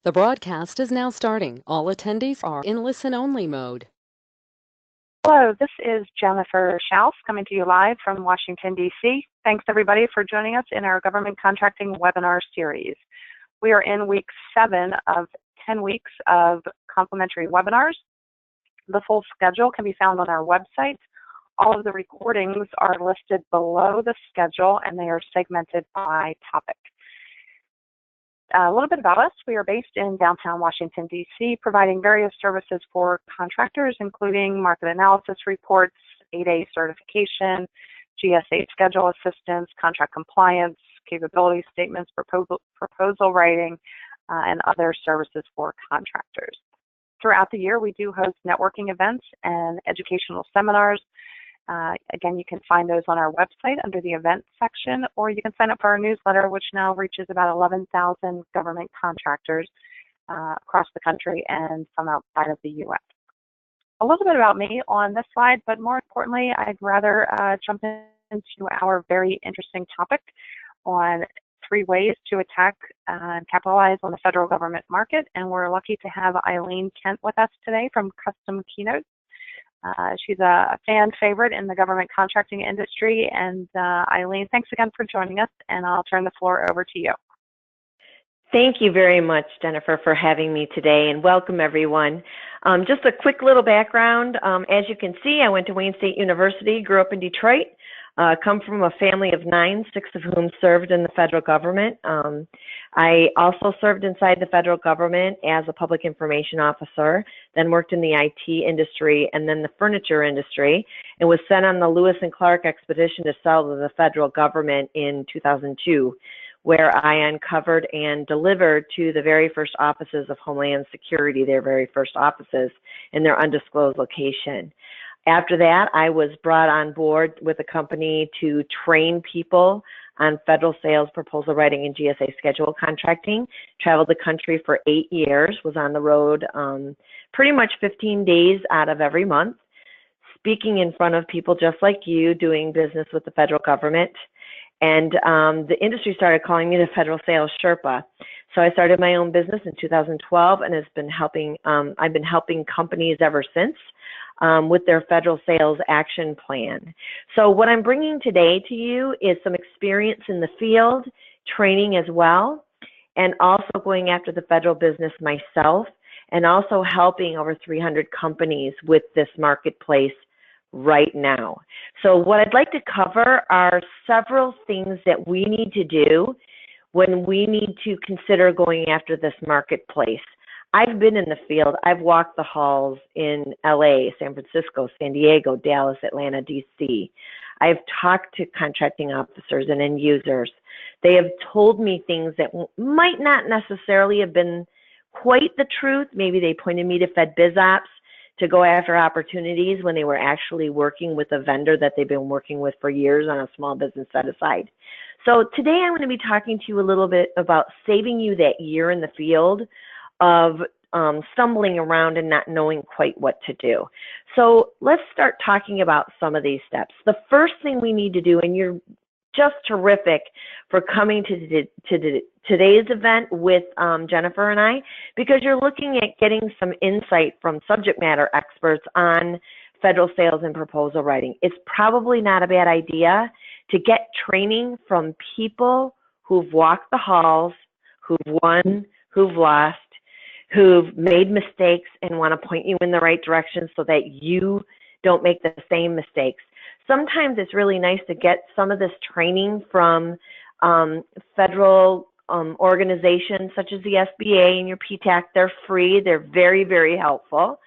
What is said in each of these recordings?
The broadcast is now starting. All attendees are in listen-only mode. Hello, this is Jennifer Schaus coming to you live from Washington, D.C. Thanks everybody for joining us in our government contracting webinar series. We are in week 7 of 10 weeks of complimentary webinars. The full schedule can be found on our website. All of the recordings are listed below the schedule and they are segmented by topic. A little bit about us. We are based in downtown Washington, D.C., providing various services for contractors, including market analysis reports, 8A certification, GSA schedule assistance, contract compliance, capability statements, proposal writing, and other services for contractors. Throughout the year, we do host networking events and educational seminars. Again, you can find those on our website under the events section, or you can sign up for our newsletter, which now reaches about 11,000 government contractors across the country and some outside of the U.S. A little bit about me on this slide, but more importantly, I'd rather jump into our very interesting topic on 3 ways to attack and capitalize on the federal government market. And we're lucky to have Eileen Kent with us today from Custom Keynotes. She's a fan favorite in the government contracting industry. And Eileen, thanks again for joining us, and I'll turn the floor over to you. Thank you very much, Jennifer, for having me today, and welcome everyone. Just a quick little background. As you can see, I went to Wayne State University, grew up in Detroit, come from a family of 9, 6 of whom served in the federal government. I also served inside the federal government as a public information officer, then worked in the IT industry and then the furniture industry, and was sent on the Lewis and Clark expedition to sell to the federal government in 2002, where I uncovered and delivered to the very first offices of Homeland Security, their very first offices in their undisclosed location. After that, I was brought on board with a company to train people on federal sales, proposal writing, and GSA schedule contracting. Traveled the country for 8 years, was on the road pretty much 15 days out of every month, speaking in front of people just like you, doing business with the federal government. And the industry started calling me the Federal Sales Sherpa. So I started my own business in 2012 and I've been helping companies ever since with their federal sales action plan. So what I'm bringing today to you is some experience in the field, training as well, and also going after the federal business myself, and also helping over 300 companies with this marketplace right now. So what I'd like to cover are several things that we need to do when we need to consider going after this marketplace. I've been in the field. I've walked the halls in LA, San Francisco, San Diego, Dallas, Atlanta, DC. I've talked to contracting officers and end users. They have told me things that might not necessarily have been quite the truth. Maybe they pointed me to Fed Biz Ops to go after opportunities when they were actually working with a vendor that they've been working with for years on a small business set aside. So today I'm going to be talking to you a little bit about saving you that year in the field of stumbling around and not knowing quite what to do. So let's start talking about some of these steps. The first thing we need to do, and you're just terrific for coming to today's event with Jennifer and I, because you're looking at getting some insight from subject matter experts on federal sales and proposal writing. It's probably not a bad idea to get training from people who've walked the halls, who've won, who've lost, who've made mistakes and want to point you in the right direction so that you don't make the same mistakes. Sometimes it's really nice to get some of this training from federal organizations such as the SBA and your PTAC. They're free. They're very, very helpful.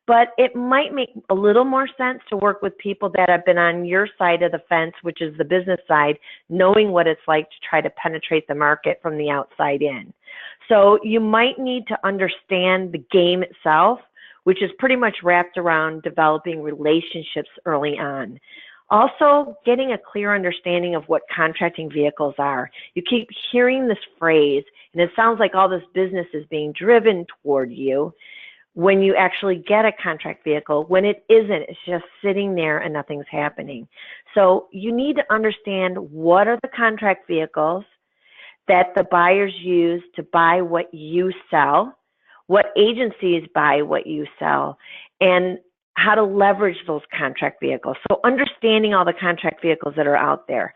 But it might make a little more sense to work with people that have been on your side of the fence, which is the business side, knowing what it's like to try to penetrate the market from the outside in. So you might need to understand the game itself, which is pretty much wrapped around developing relationships early on. Also, getting a clear understanding of what contracting vehicles are. You keep hearing this phrase, and it sounds like all this business is being driven toward you when you actually get a contract vehicle. When it isn't, it's just sitting there and nothing's happening. So you need to understand what are the contract vehicles. that the buyers use to buy what you sell, what agencies buy what you sell, and how to leverage those contract vehicles. So understanding all the contract vehicles that are out there,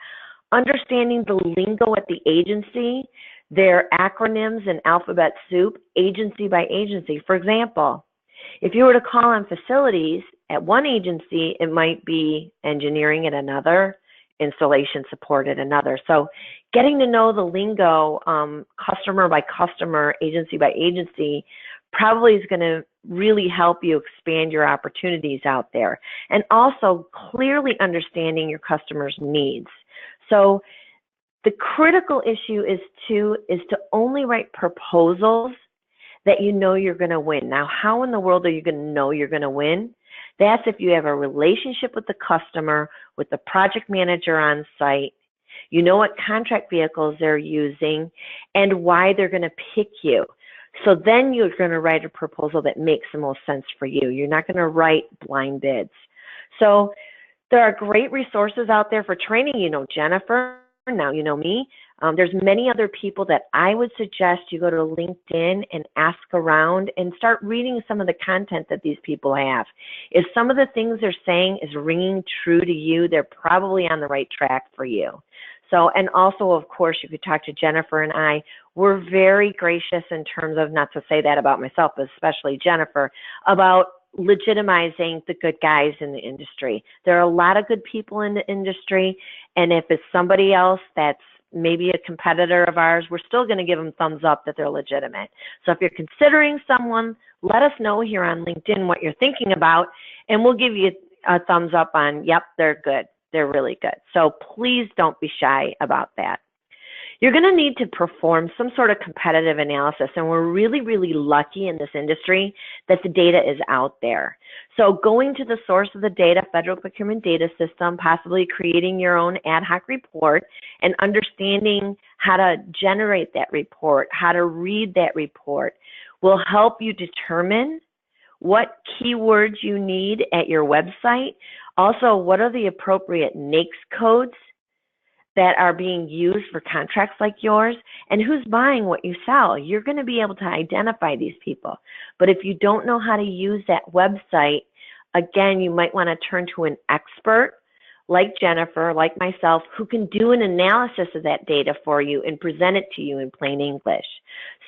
understanding the lingo at the agency, their acronyms and alphabet soup, agency by agency. For example, if you were to call on facilities at one agency, it might be engineering at another, installation support at another. So getting to know the lingo, customer by customer, agency by agency, probably is going to really help you expand your opportunities out there. And also clearly understanding your customers' needs. So the critical issue is to only write proposals that you know you're going to win. Now, how in the world are you going to know you're going to win? That's if you have a relationship with the customer, with the project manager on site, you know what contract vehicles they're using and why they're going to pick you. So then you're going to write a proposal that makes the most sense for you. You're not going to write blind bids. So there are great resources out there for training. You know Jennifer, now you know me. There's many other people that I would suggest you go to LinkedIn and ask around and start reading some of the content that these people have. If some of the things they're saying is ringing true to you, they're probably on the right track for you. So, and also, of course, you could talk to Jennifer and I. We're very gracious in terms of, not to say that about myself, but especially Jennifer, about legitimizing the good guys in the industry. There are a lot of good people in the industry, and if it's somebody else that's maybe a competitor of ours, we're still going to give them thumbs up that they're legitimate. So if you're considering someone, let us know here on LinkedIn what you're thinking about, and we'll give you a thumbs up on, yep, they're good. They're really good. So please don't be shy about that. You're going to need to perform some sort of competitive analysis, and we're really, really lucky in this industry that the data is out there. So going to the source of the data, Federal Procurement Data System, possibly creating your own ad hoc report and understanding how to generate that report, how to read that report, will help you determine what keywords you need at your website. Also, what are the appropriate NAICS codes that are being used for contracts like yours, and who's buying what you sell. You're going to be able to identify these people. But if you don't know how to use that website, again, you might want to turn to an expert like Jennifer, like myself, who can do an analysis of that data for you and present it to you in plain English.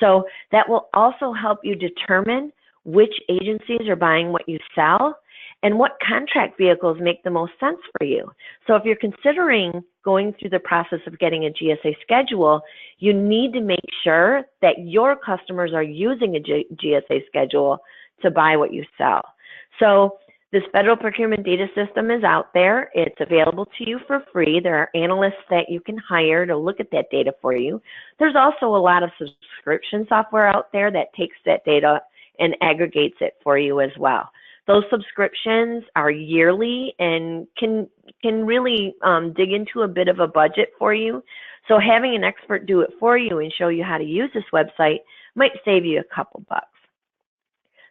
So that will also help you determine which agencies are buying what you sell and what contract vehicles make the most sense for you. So if you're considering going through the process of getting a GSA schedule, you need to make sure that your customers are using a GSA schedule to buy what you sell. So this Federal Procurement Data System is out there. It's available to you for free. There are analysts that you can hire to look at that data for you. There's also a lot of subscription software out there that takes that data and aggregates it for you as well. Those subscriptions are yearly and can really dig into a bit of a budget for you. So having an expert do it for you and show you how to use this website might save you a couple bucks.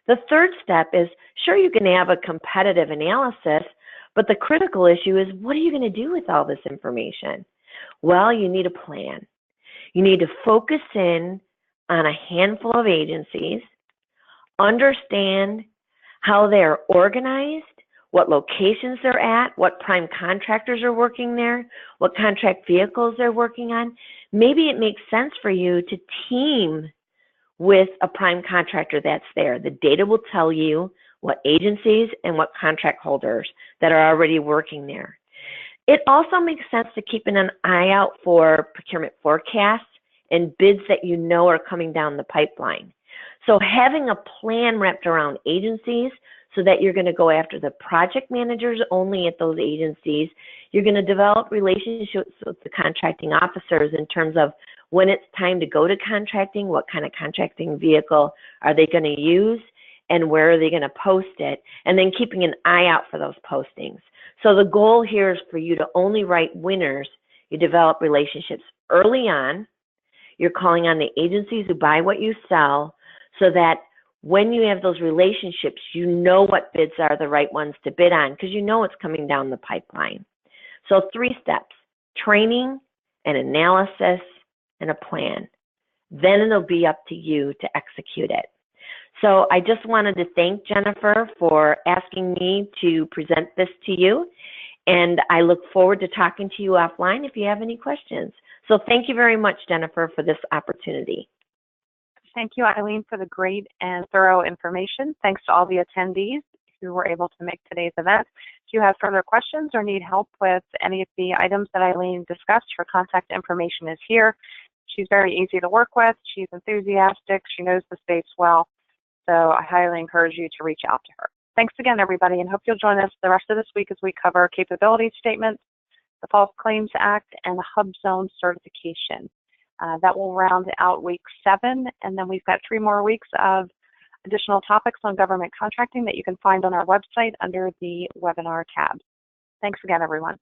The third step is, sure, you can have a competitive analysis, but the critical issue is, what are you going to do with all this information? Well, you need a plan. You need to focus in on a handful of agencies, understand how they're organized, what locations they're at, what prime contractors are working there, what contract vehicles they're working on. Maybe it makes sense for you to team with a prime contractor that's there. The data will tell you what agencies and what contract holders that are already working there. It also makes sense to keep an eye out for procurement forecasts and bids that you know are coming down the pipeline. So having a plan wrapped around agencies so that you're going to go after the project managers only at those agencies. You're going to develop relationships with the contracting officers in terms of when it's time to go to contracting, what kind of contracting vehicle are they going to use, and where are they going to post it, and then keeping an eye out for those postings. So the goal here is for you to only write winners. You develop relationships early on. You're calling on the agencies who buy what you sell, so that when you have those relationships, you know what bids are the right ones to bid on because you know it's coming down the pipeline. So 3 steps: training and analysis and a plan. Then it'll be up to you to execute it. So I just wanted to thank Jennifer for asking me to present this to you, and I look forward to talking to you offline if you have any questions. So thank you very much, Jennifer, for this opportunity. Thank you, Eileen, for the great and thorough information. Thanks to all the attendees who were able to make today's event. If you have further questions or need help with any of the items that Eileen discussed, her contact information is here. She's very easy to work with. She's enthusiastic. She knows the space well. So I highly encourage you to reach out to her. Thanks again, everybody, and hope you'll join us the rest of this week as we cover capability statements, the False Claims Act, and the Hub Zone certification. That will round out week 7, and then we've got 3 more weeks of additional topics on government contracting that you can find on our website under the webinar tab. Thanks again, everyone.